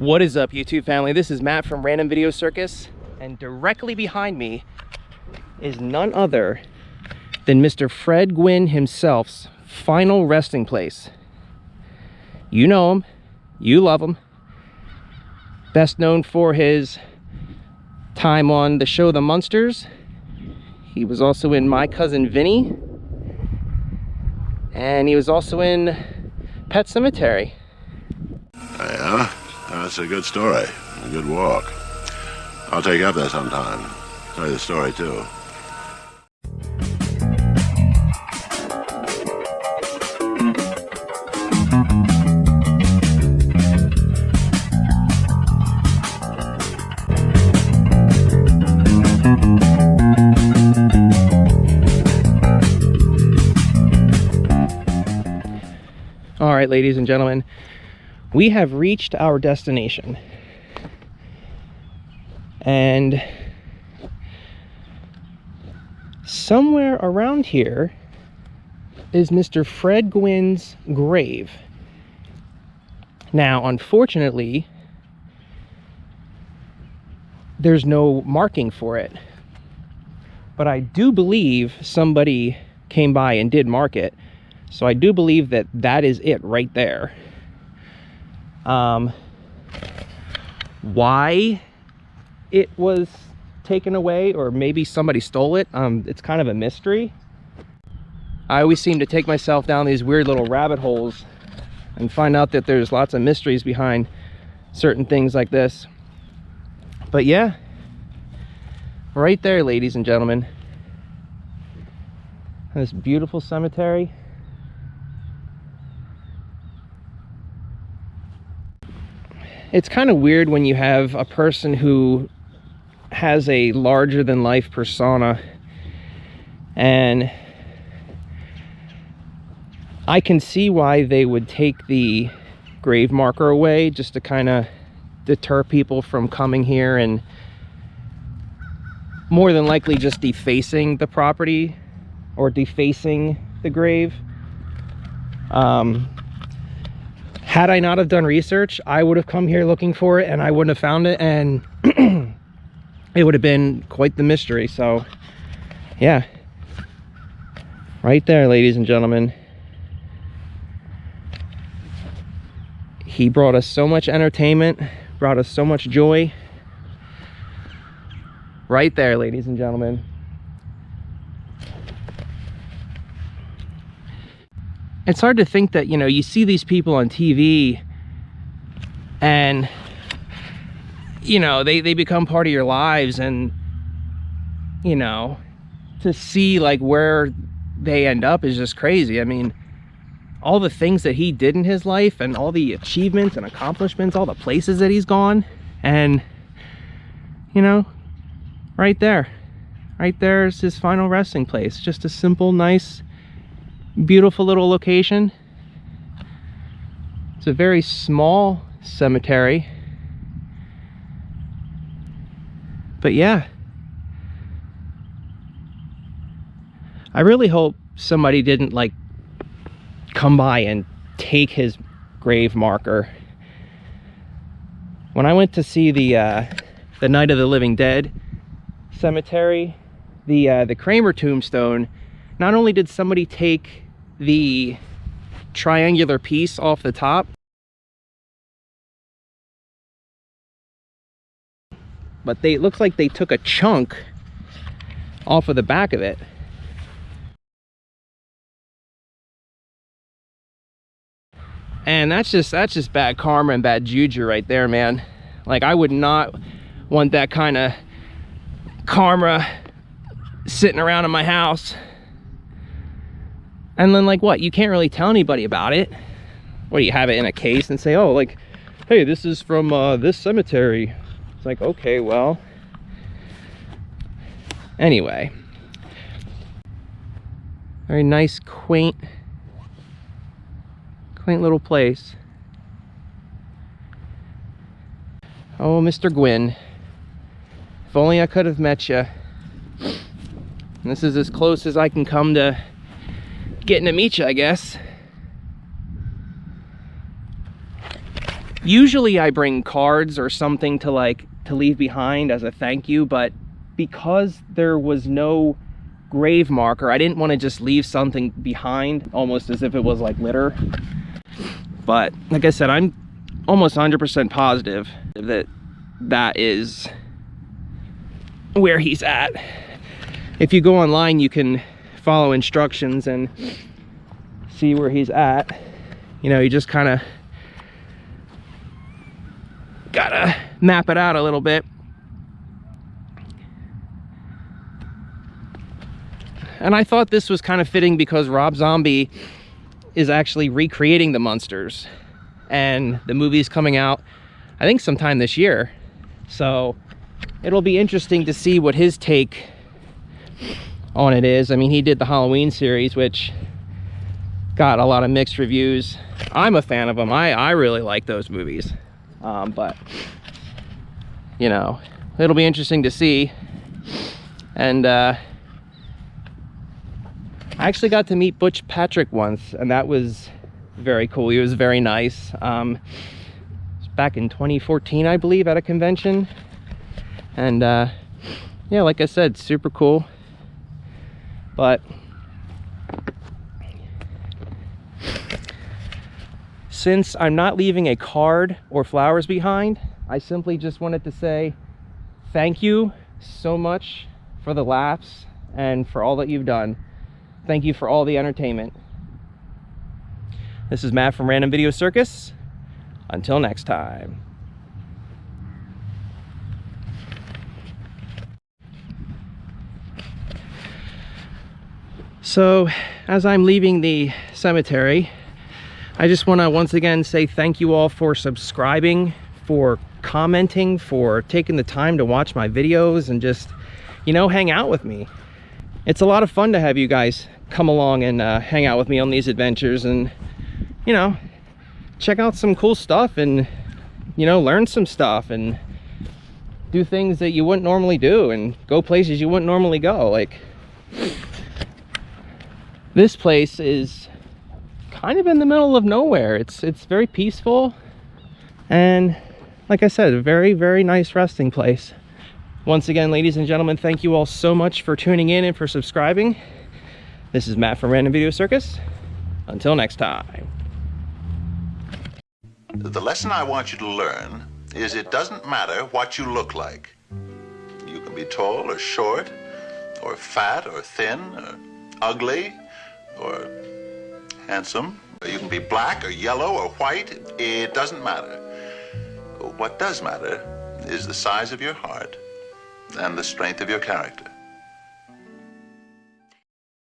What is up, YouTube family? This is Matt from Random Video Circus, and directly behind me is none other than Mr. Fred Gwynne himself's final resting place. You know him, you love him. Best known for his time on the show The Munsters. He was also in My Cousin Vinny, and he was also in Pet Sematary. Yeah, that's a good story, a good walk. I'll take you up there sometime, tell you the story too. All right, ladies and gentlemen, we have reached our destination. And somewhere around here is Mr. Fred Gwynne's grave. Now, unfortunately, there's no marking for it. But I do believe somebody came by and did mark it. So I do believe that that is it right there. Why it was taken away, or maybe somebody stole it, it's kind of a mystery. I always seem to take myself down these weird little rabbit holes and find out that there's lots of mysteries behind certain things like this. But yeah, right there, ladies and gentlemen, this beautiful cemetery. It's kind of weird when you have a person who has a larger than life persona, and I can see why they would take the grave marker away, just to kind of deter people from coming here and more than likely just defacing the property or defacing the grave. Had I not have done research, I would have come here looking for it and I wouldn't have found it, and it would have been quite the mystery. So yeah, right there, ladies and gentlemen. He brought us so much entertainment, brought us so much joy. Right there, ladies and gentlemen. It's hard to think that, you know, you see these people on TV and, you know, they become part of your lives, and, you know, to see like where they end up is just crazy. I mean, all the things that he did in his life and all the achievements and accomplishments, all the places that he's gone, and, you know, right there is his final resting place. Just a simple, nice, beautiful little location. It's a very small cemetery, but yeah, I really hope somebody didn't like come by and take his grave marker. When I went to see the Night of the Living Dead cemetery, the Kramer tombstone, not only did somebody take the triangular piece off the top, but it looks like they took a chunk off of the back of it. And that's just bad karma and bad juju right there, man. Like, I would not want that kind of karma sitting around in my house. And then, like, what? You can't really tell anybody about it. What, do you have it in a case and say, oh, like, hey, this is from this cemetery? It's like, okay, well. Anyway. Very nice, quaint little place. Oh, Mr. Gwynne. If only I could have met you. And this is as close as I can come to getting to meet you, I guess. Usually I bring cards or something to leave behind as a thank you, but because there was no grave marker, I didn't want to just leave something behind almost as if it was like litter. But like I said, I'm almost 100% positive that that is where he's at. If you go online, you can follow instructions and see where he's at. You know, you just kind of gotta map it out a little bit. And I thought this was kind of fitting because Rob Zombie is actually recreating the Munsters, and the movie's coming out, I think, sometime this year. So it'll be interesting to see what his take on it is. I mean, he did the Halloween series, which got a lot of mixed reviews. I'm a fan of them. I really like those movies. But, you know, it'll be interesting to see. And I actually got to meet Butch Patrick once, and that was very cool. He was very nice. It was back in 2014, I believe, at a convention. And yeah, like I said, super cool. But since I'm not leaving a card or flowers behind, I simply just wanted to say thank you so much for the laughs and for all that you've done. Thank you for all the entertainment. This is Matt from Random Video Circus. Until next time. So, as I'm leaving the cemetery, I just want to once again say thank you all for subscribing, for commenting, for taking the time to watch my videos and just, you know, hang out with me. It's a lot of fun to have you guys come along and hang out with me on these adventures and, you know, check out some cool stuff and, you know, learn some stuff and do things that you wouldn't normally do and go places you wouldn't normally go. Like, this place is kind of in the middle of nowhere. It's very peaceful, and like I said, a very, very nice resting place. Once again, ladies and gentlemen, thank you all so much for tuning in and for subscribing. This is Matt from Random Video Circus. Until next time. The lesson I want you to learn is it doesn't matter what you look like. You can be tall or short, or fat or thin, or ugly, or handsome. You can be black or yellow or white. It doesn't matter. What does matter is the size of your heart and the strength of your character.